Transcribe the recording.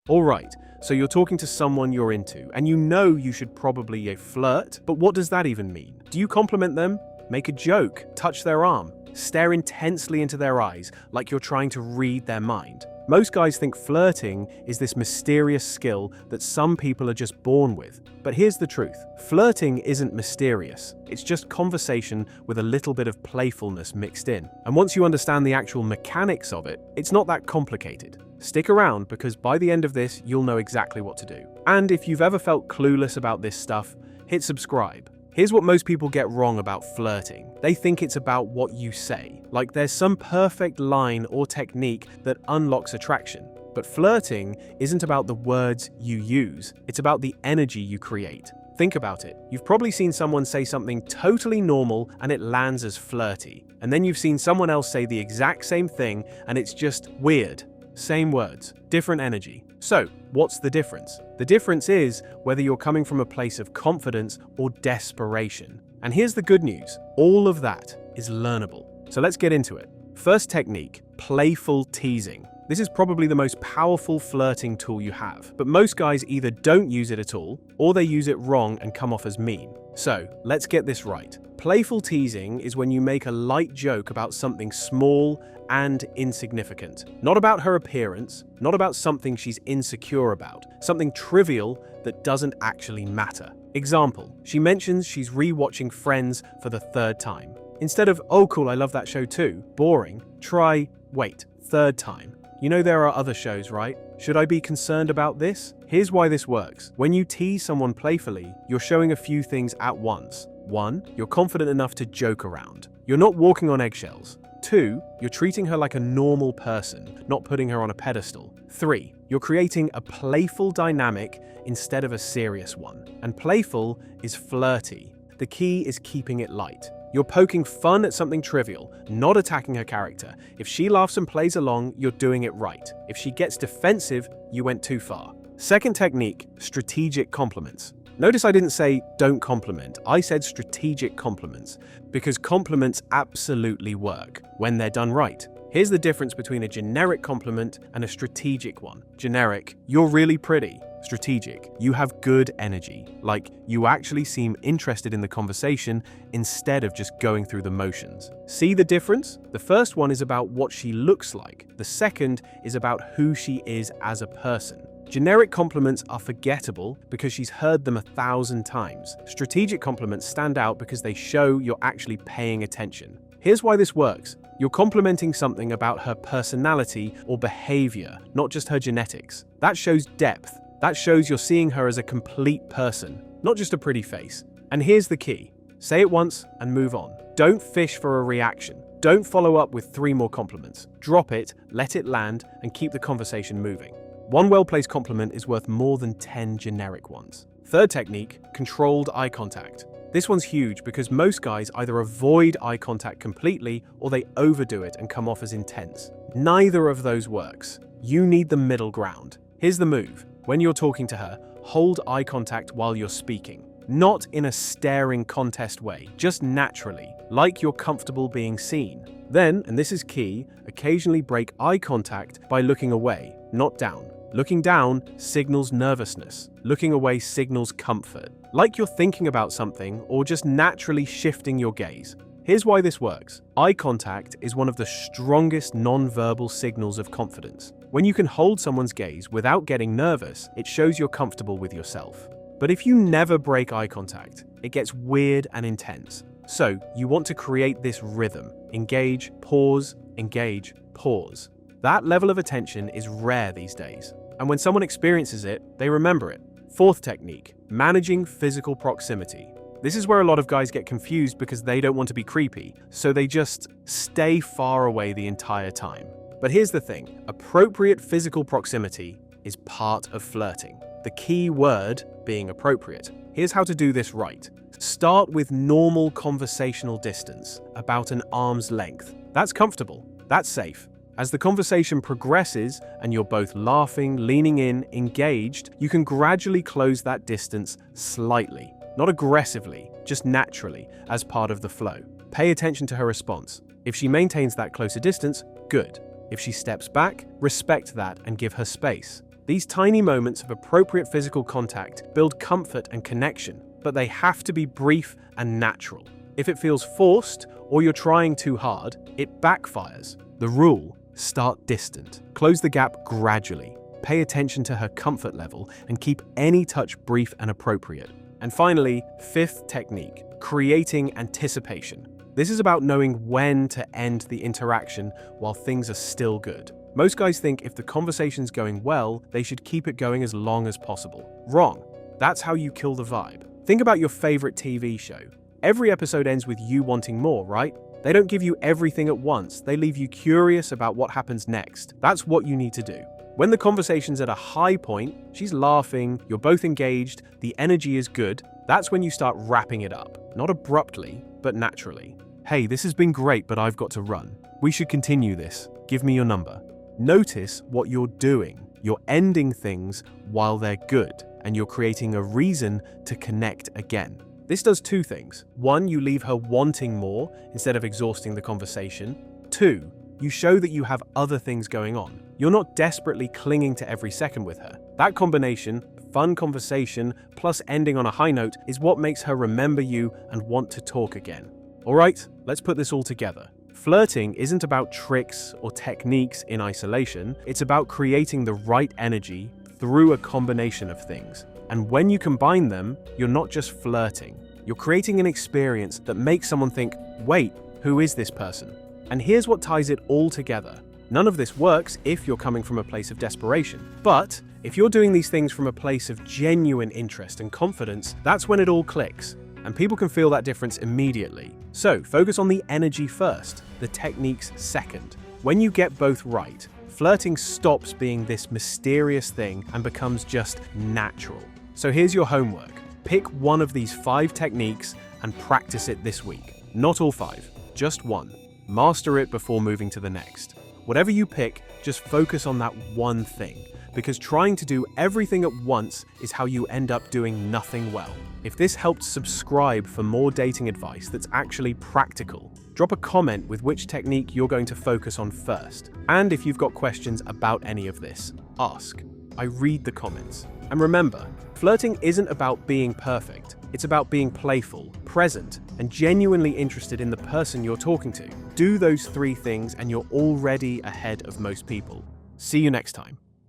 Alright, so you're talking to someone you're into, and you know you should probably flirt, but what does that even mean? Do you compliment them? Make a joke? Touch their arm? Stare intensely into their eyes like you're trying to read their mind? Most guys think flirting is this mysterious skill that some people are just born with. But here's the truth. Flirting isn't mysterious. It's just conversation with a little bit of playfulness mixed in. And once you understand the actual mechanics of it, it's not that complicated. Stick around because by the end of this, you'll know exactly what to do. And if you've ever felt clueless about this stuff, hit subscribe. Here's what most people get wrong about flirting. They think it's about what you say, like there's some perfect line or technique that unlocks attraction. But flirting isn't about the words you use, it's about the energy you create. Think about it. You've probably seen someone say something totally normal and it lands as flirty. And then you've seen someone else say the exact same thing and it's just weird. Same words, different energy. So, what's the difference? The difference is whether you're coming from a place of confidence or desperation. And here's the good news. All of that is learnable. So let's get into it. First technique, playful teasing. This is probably the most powerful flirting tool you have, but most guys either don't use it at all, or they use it wrong and come off as mean. So, let's get this right. Playful teasing is when you make a light joke about something small and insignificant. Not about her appearance, not about something she's insecure about, something trivial that doesn't actually matter. Example, she mentions she's re-watching Friends for the third time. Instead of, oh cool, I love that show too, boring, try, wait, third time. You know there are other shows, right? Should I be concerned about this? Here's why this works. When you tease someone playfully, you're showing a few things at once. 1, you're confident enough to joke around. You're not walking on eggshells. 2, you're treating her like a normal person, not putting her on a pedestal. 3, you're creating a playful dynamic instead of a serious one. And playful is flirty. The key is keeping it light. You're poking fun at something trivial, not attacking her character. If she laughs and plays along, you're doing it right. If she gets defensive, you went too far. Second technique, strategic compliments. Notice I didn't say don't compliment, I said strategic compliments, because compliments absolutely work when they're done right. Here's the difference between a generic compliment and a strategic one. Generic, you're really pretty. Strategic, you have good energy, like you actually seem interested in the conversation instead of just going through the motions. See the difference? The first one is about what she looks like. The second is about who she is as a person. Generic compliments are forgettable because she's heard them 1,000 times. Strategic compliments stand out because they show you're actually paying attention. Here's why this works. You're complimenting something about her personality or behavior, not just her genetics. That shows depth. That shows you're seeing her as a complete person, not just a pretty face. And here's the key. Say it once and move on. Don't fish for a reaction. Don't follow up with 3 more compliments. Drop it, let it land, and keep the conversation moving. One well-placed compliment is worth more than 10 generic ones. Third technique, controlled eye contact. This one's huge because most guys either avoid eye contact completely or they overdo it and come off as intense. Neither of those works. You need the middle ground. Here's the move. When you're talking to her, hold eye contact while you're speaking. Not in a staring contest way, just naturally, like you're comfortable being seen. Then, and this is key, occasionally break eye contact by looking away, not down. Looking down signals nervousness. Looking away signals comfort. Like you're thinking about something or just naturally shifting your gaze. Here's why this works. Eye contact is one of the strongest non-verbal signals of confidence. When you can hold someone's gaze without getting nervous, it shows you're comfortable with yourself. But if you never break eye contact, it gets weird and intense. So, you want to create this rhythm. Engage, pause, engage, pause. That level of attention is rare these days. And when someone experiences it, they remember it. Fourth technique, managing physical proximity. This is where a lot of guys get confused because they don't want to be creepy, so they just stay far away the entire time. But here's the thing, appropriate physical proximity is part of flirting. The key word being appropriate. Here's how to do this right. Start with normal conversational distance, about an arm's length. That's comfortable, that's safe. As the conversation progresses and you're both laughing, leaning in, engaged, you can gradually close that distance slightly. Not aggressively, just naturally, as part of the flow. Pay attention to her response. If she maintains that closer distance, good. If she steps back, respect that and give her space. These tiny moments of appropriate physical contact build comfort and connection, but they have to be brief and natural. If it feels forced or you're trying too hard, it backfires. The rule: start distant. Close the gap gradually. Pay attention to her comfort level and keep any touch brief and appropriate. And finally, fifth technique: creating anticipation. This is about knowing when to end the interaction while things are still good. Most guys think if the conversation's going well, they should keep it going as long as possible. Wrong. That's how you kill the vibe. Think about your favorite TV show. Every episode ends with you wanting more, right? They don't give you everything at once. They leave you curious about what happens next. That's what you need to do. When the conversation's at a high point, she's laughing, you're both engaged, the energy is good, that's when you start wrapping it up. Not abruptly, but naturally. Hey, this has been great, but I've got to run. We should continue this. Give me your number. Notice what you're doing. You're ending things while they're good, and you're creating a reason to connect again. This does two things. One, you leave her wanting more instead of exhausting the conversation. Two, you show that you have other things going on. You're not desperately clinging to every second with her. That combination, fun conversation plus ending on a high note, is what makes her remember you and want to talk again. All right, let's put this all together. Flirting isn't about tricks or techniques in isolation. It's about creating the right energy through a combination of things. And when you combine them, you're not just flirting. You're creating an experience that makes someone think, wait, who is this person? And here's what ties it all together. None of this works if you're coming from a place of desperation. But if you're doing these things from a place of genuine interest and confidence, that's when it all clicks. And people can feel that difference immediately. So focus on the energy first, the techniques second. When you get both right, flirting stops being this mysterious thing and becomes just natural. So here's your homework. Pick one of these 5 techniques and practice it this week. Not all 5, just one. Master it before moving to the next. Whatever you pick, just focus on that one thing, because trying to do everything at once is how you end up doing nothing well. If this helped, subscribe for more dating advice that's actually practical. Drop a comment with which technique you're going to focus on first. And if you've got questions about any of this, ask. I read the comments. And remember, flirting isn't about being perfect. It's about being playful, present, and genuinely interested in the person you're talking to. Do those 3 things and you're already ahead of most people. See you next time.